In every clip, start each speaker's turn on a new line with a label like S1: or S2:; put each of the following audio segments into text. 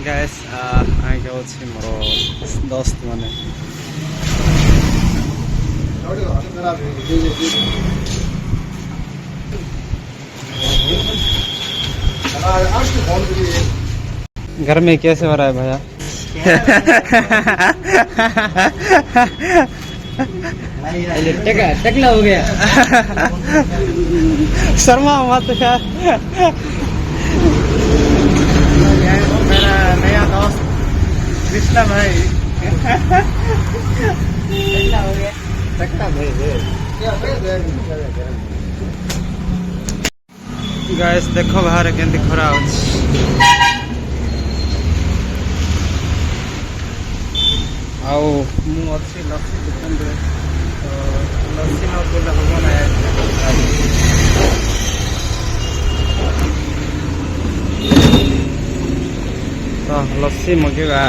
S1: Guys आगे अच्छे मोर दोस्त माने घर में कैसे हो रहा है भैया? टकला हो गया। शर्मा मत यार। मेरा नया दोस्त कृष्णा भाई। टकला हो गया। टकला भाई। गाइस देखो बाहर केंती खरा होछि। आओ मु अच्छी लस्सी दुकान रे तो लस्सी न बोले हो ना तो लस्सी मगेगा।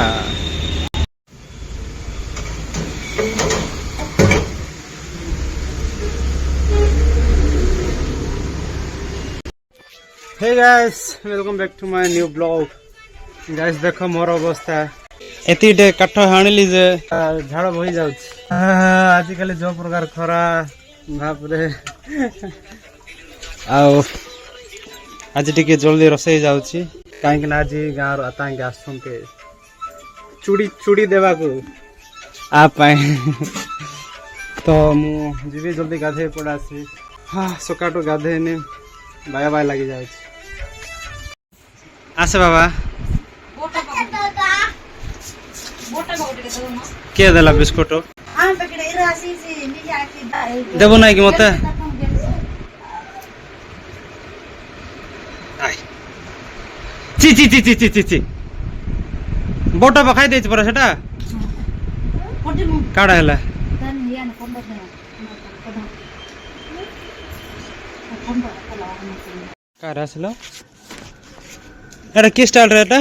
S1: Hey guys welcome back to my new blog. Guys देखो मोर अवस्था एतिटे काठ हाणिली जे झाड़ बही जाउछ। आजिकल जो प्रकार खरा बाप रे। आओ आज टिके जल्दी रसई जाउछि काहे कि आज गाँव रो आतांगे आसंते चूड़ी चूड़ी देवा को आ पाए। तो मु जीवी जल्दी गाधे पड़ासी। हाँ सकाटो गाधे ने बाया बाय लगी जाउछ। आसे बाबा के देला बिस्कुट देबो ना कि मते ची ची ची ची ची ची ची बोटा पकाई देछ पर सेटा काडा हला काडा आसलो एटा की स्टाइल रे एटा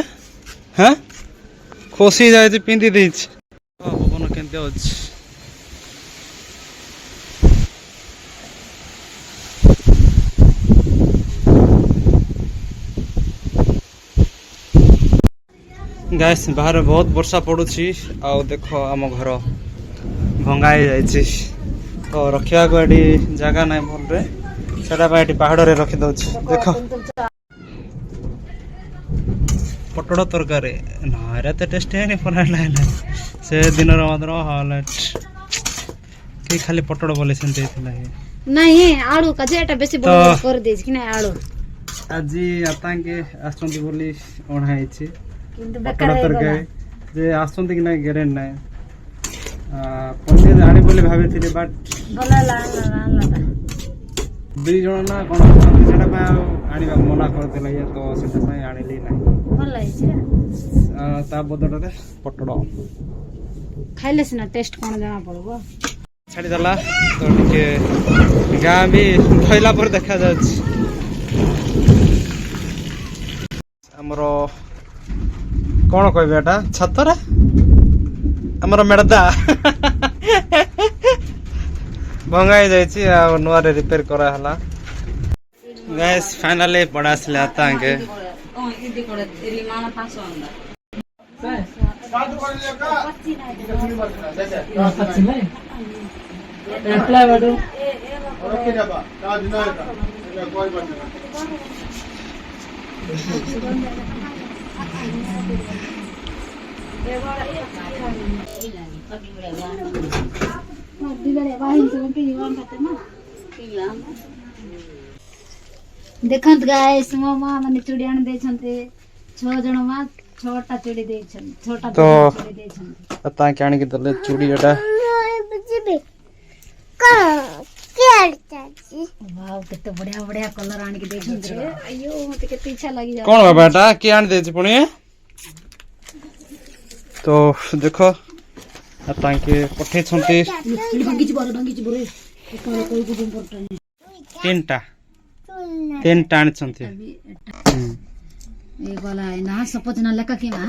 S1: हां खोसी जाए पिंधि देछ। पवन केनते अछि गाइस बाहर बहुत वर्षा पड़ुछि। आ देखो आम घर भंगाई जाइछि तो रखिया को एडी जगह नै भल रे सेटा पा एडी पहाड़ रे रखि दउछि। देखो पटड़ तरकारी ना रे तो टेस्ट है नहीं पराला से दिन रो मात्र हालत के खाली पटड़ बोले सेंते थिला
S2: नहीं आलू का जेटा बेसी बड़ कर दे कि नहीं आलू
S1: आज आतांके आसंती बोली ओणाई छी
S2: किंतु
S1: पटड़
S2: बेकार
S1: तरकारी जे आसंती कि नहीं गेरेन नहीं पनीर आनी बोली भाबे थिले बट
S2: भला ला
S1: दुई जण ना कोन आसंती सेटा पा आनीबा मना करते लगे तो सेटा पा आनीली नहीं
S2: भला है
S1: ता बदल रे पटड़
S2: खाइले सिना टेस्ट कोन जमा पड़बो
S1: छाड़ी दला तो टिके गाँ भी धइला पर देखा जाउछ। हमरो कोन कहबे एटा छतरा हमरो मेडदा भंगाई जाइछि आ नुआ रे रिपेयर करा हला। गाइस फाइनली पड़ा आसले आतांके
S2: इदी कोड एली माना 500 अंदा एप्लाई बाडू ओके जाबा आज न का कोई बात देखंत गाइस मो मां माने चूड़ी आन दे छन्ते 6 जण मा 6टा चूड़ी दे छन 6टा चूड़ी दे छन
S1: अता के आनी के दले चूड़ी एटा
S2: वाव केते बढ़िया बढ़िया कलर आन के दे छन रे अयो मते केते इच्छा लागी जा
S1: कोन बाबा एटा के आन दे छ पुणी तो देखो अता के पठे छन्ते
S2: डंगी बोरे कोन कोई को इम्पोर्टेंट
S1: तीनटा आन छन्ते
S2: ए गला है ना सपोज ना लेका के ना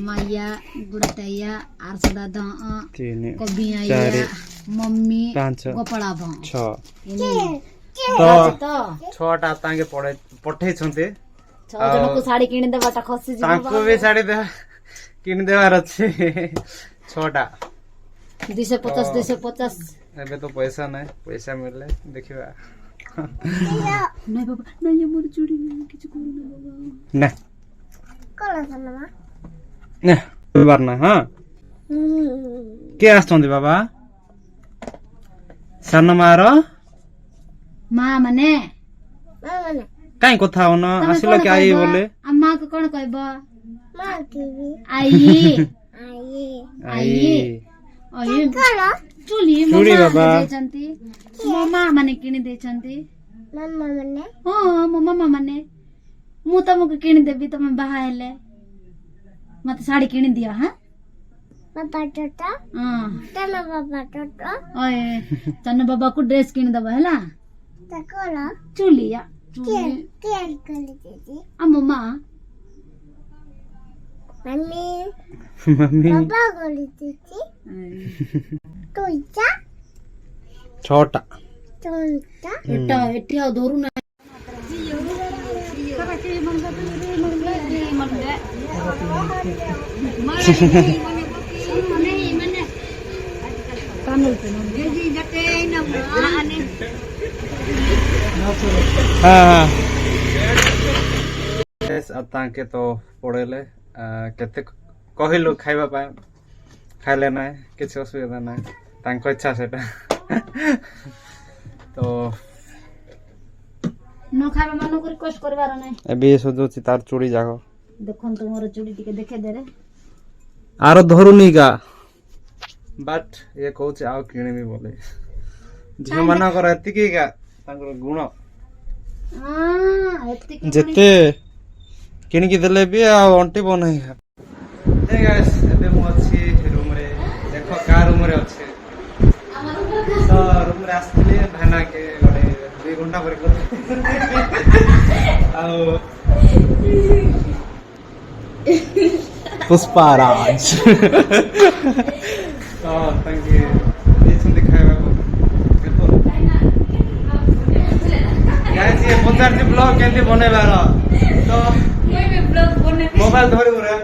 S2: माया गुड़तैया आरसदा द कबिया मम्मी गोपड़ा भ 6 तो 6टा तांगे पठे छन्ते ଛଅ ଜଣକୁ ଶାଢୀ କିଣିଦେବାଟା ଖସି ଯିବ
S1: ତାଙ୍କୁ ବି ଶାଢୀ କିଣି ଦେବାର ଅଛି 6ଟା
S2: 250 250
S1: ଏବେ ତ ପଇସା ନାହିଁ ପଇସା ମିଳିଲେ ଦେଖିବା
S2: ନାଇଁ ବାବା ନାଇଁ ମୋର ଚୁଡ଼ି କିଛି କରୁନା ବାବା
S1: ନା ନା କରିବାର ନା ହଁ କିଏ ଆସିଛନ୍ତି ବାବା ସାନ ମାର
S2: ମା ମାନେ
S1: କାଇଁ କଥା ହଉନ ଆସିଲ କି ଆଇ ବୋଲେ
S2: ମା କୁ କଣ କହିବ ଆଇ ଚୁଲି
S1: ଚୁଡ଼ି ବାବା
S2: ଦେଇଛନ୍ତି ମୋ ମା ମାନେ କିଣି ଦେଇଛନ୍ତି ହଁ ମୋ ମାମା ମାନେ ମୁଁ ତମକୁ କିଣିଦେବି ତମେ ବାହା ହେଲେ ମତେ ଶାଢୀ କିଣିଦିଅ ହଁ ଚନ୍ନ ବାବା କୁ ଡ୍ରେସ୍ କିଣିଦବ ହେଲା ଚୁଲିଆ ଆମ ମା
S1: ମମ୍ମୀ 6ଟା
S2: ଏଠି ଆଉ ଧରୁ ନା
S1: हाँ तांके तो पड़ेले केते कहलु खाइबा पाए खाइले ना किसी असुविधा ना तांको इच्छा सेटा तो
S2: न खाइबा मानो को रिक्वेस्ट करबार नै
S1: एबे सजोची तार चूड़ी जागो
S2: देखन तो मोर चूड़ी टिके देखे दे रे
S1: आरो धरुनी का बट ये कहूछ आउ किणीबी बोले झियो मना कर एतिकी का तांकर गुण जेते किणकी देले भी आ अंटी बनै हे गाइस एबे मु अछि रूम रे देखो का रूम रे अछि तो रूम रे आस्थिले भाना के गडे 2 घंटा पर आ पुष्पाराज तो थैंक यू ये सुन दिखाएगा गाइस ये पचार जी ब्लॉग केंती बनेबार तो मोबाइल धरि रे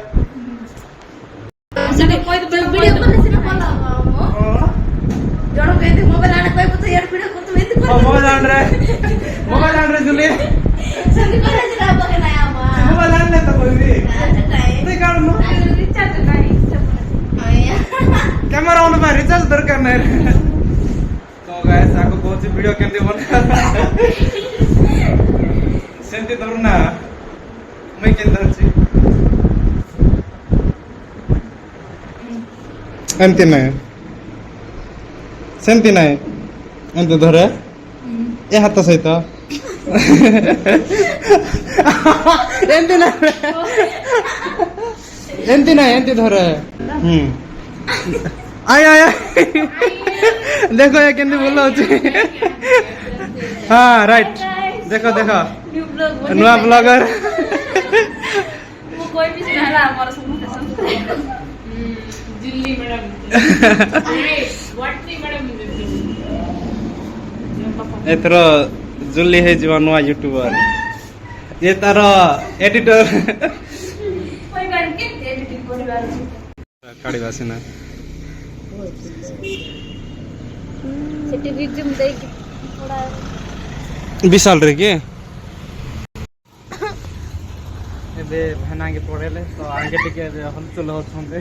S2: सके कोई तो वीडियो बने सिना कोला जणो कहते मोबाइल आने कोई तो यार वीडियो को तो एते
S1: मोबाइल आन रे जुली
S2: संग करे जरा बगे ना आमा
S1: मोबाइल आन ले तो कोई भी ते काढ नो
S2: रिचार्ज नाही
S1: कैमरा ऑन में रिचार्ज दरकार नहीं तो गाइस आको कोच वीडियो केंती बने सेंती धरुना मैं केन धरछि एंती नहीं सेंती नहीं एंती धरे ए हाथ सहित एंती नहीं एंती धरे आय आय देखो ये केंती बोलो अछि हां राइट देखो देखो नुआ ब्लॉगर
S2: वो कोई भी सुनाला हमारा समूह दिल्ली मैडम व्हाट मैडम
S1: एथर जुली है जीवा नुआ यूट्यूबर ये तार एडिटर
S2: कोई गान के एडिटिंग परिवार
S1: काडी बासिना
S2: सेटी रिज्यूम दे के थोड़ा
S1: विशाल रे के एबे भाना के पड़ेले तो आगे टिके हलचल होछंदे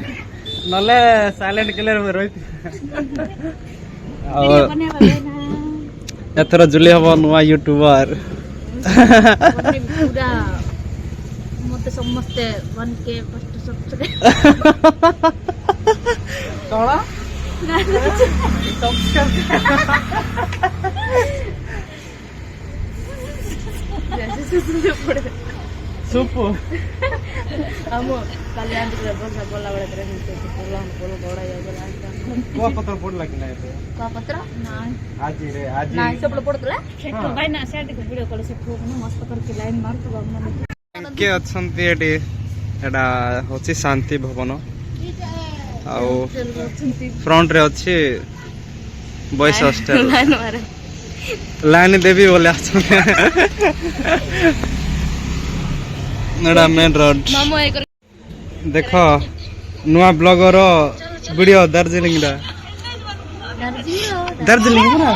S1: नले साइलेंट क्लियर में रहित एथर जुली हबो नुआ यूट्यूबर
S2: पूरा मते समस्त 1K फर्स्ट सब्सक्राइब
S1: कौन सुपु
S2: हम कल्याण के बसा बोला बड़ा तरह से बोला हम बोलो बड़ा या बोला
S1: को पत्र पड़ला कि नहीं पे
S2: का पत्र ना
S1: आज रे आज
S2: ना सब लोग पड़तला सेट भाई ना सेट के वीडियो कॉल सेट हो मस्त करके लाइन मार तो हम
S1: के अछंती एटी एडा होची शांति भवन आउ फ्रंट रे अछि बॉयज हॉस्टल
S2: लाइन मारे
S1: लाइन देवी बोले आछन एडा मेन रोड देख नुआ ब्लॉगर वीडियो दार्जिलिंग रा दार्जिलिंग ना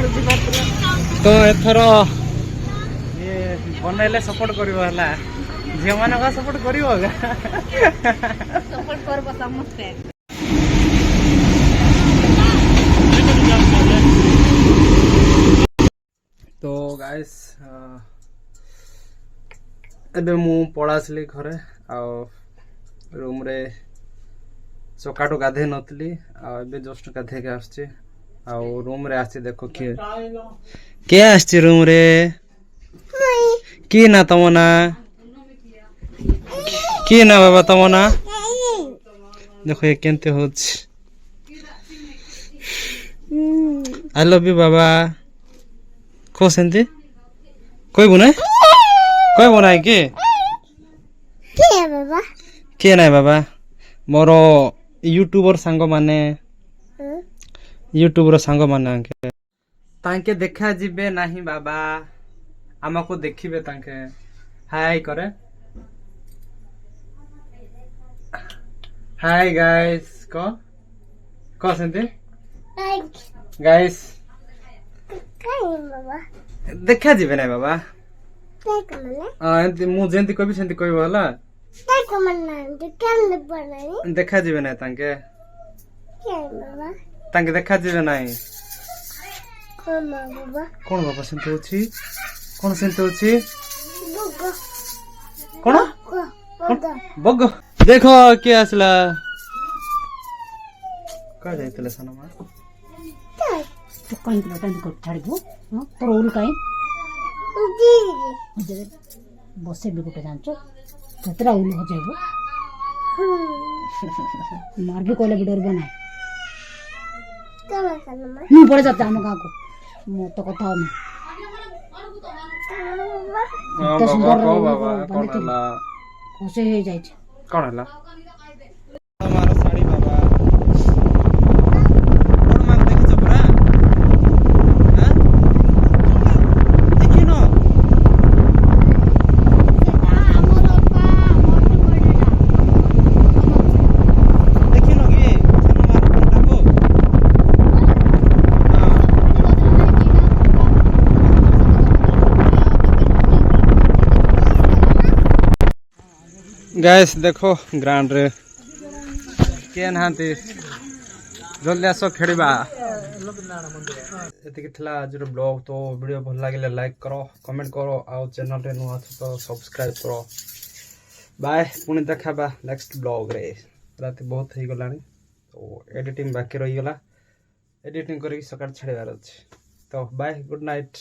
S1: तो एथर ये बनैले सपोर्ट करिवो हला झियो मानक सपोर्ट करिवो
S2: सपोर्ट करबो समस्ते
S1: तो गाइस एबे मु पळासली घरे आ रूम रे सकाटो गाधे नतली आ एबे जस्ट गाधे के आछे आ रूम रे आछे देखो के आछे रूम रे की ना तमना की ना बाबा तमना देखो ये केनते होछ आई लव यू बाबा को सेंती कोई बनाए के
S3: बाबा
S1: के ना बाबा मोर यूट्यूबर सांग माने यूट्यूबर सांग माने तांके देखा जिबे नहीं बाबा हमको देखिबे तांके हाय करे हाय गाइस को सेंती गाइस
S3: बाबा
S1: देखा जिबे ना बाबा
S3: देख मने
S1: एंती मु जेंती कहबी सेंती कहबो हला
S3: देख मने केन बनाई
S1: देखा जिबे ना तांके
S3: केन बाबा
S1: तांके देखा जिबे नाही
S3: कोन बाबा
S1: कोन बाबा सेंती होची कोन सेंती होची
S3: बुगो
S1: कोन
S3: बुगो
S1: बग देखो के आसला का जाइतले सनमा
S2: तो कहीं के लटन को छाड़बो तोर उल काई
S3: जी
S2: बसे भी गोटे जानचो ततरा उल हो जाइबो मार भी कोले डर बना
S3: कम सनमा
S2: मु पड़े जाता हम गाँ को मो तो कथा नहीं
S1: बाबा कोन हला
S2: खुशी हो जाय छै
S1: कोन हला हमारा साड़ी बाबा कोन मान देखि छ पुरा हां देखि न देखि न के सनमा को गाइस देखो ग्राउंड रे के नांती जल्दी आसो खेड़बा एतिक थिला आज ब्लॉग तो वीडियो भल लागिले लाइक करो कमेंट करो आ चैनल रे नु आछो तो सब्सक्राइब करो बाय पुणी देखाबा नेक्स्ट ब्लॉग रे रात बहुत ही गलानी तो एडिटिंग बाकी रही गला एडिटिंग करी सकाळ छाड़बार अछि तो बाय गुड नाइट।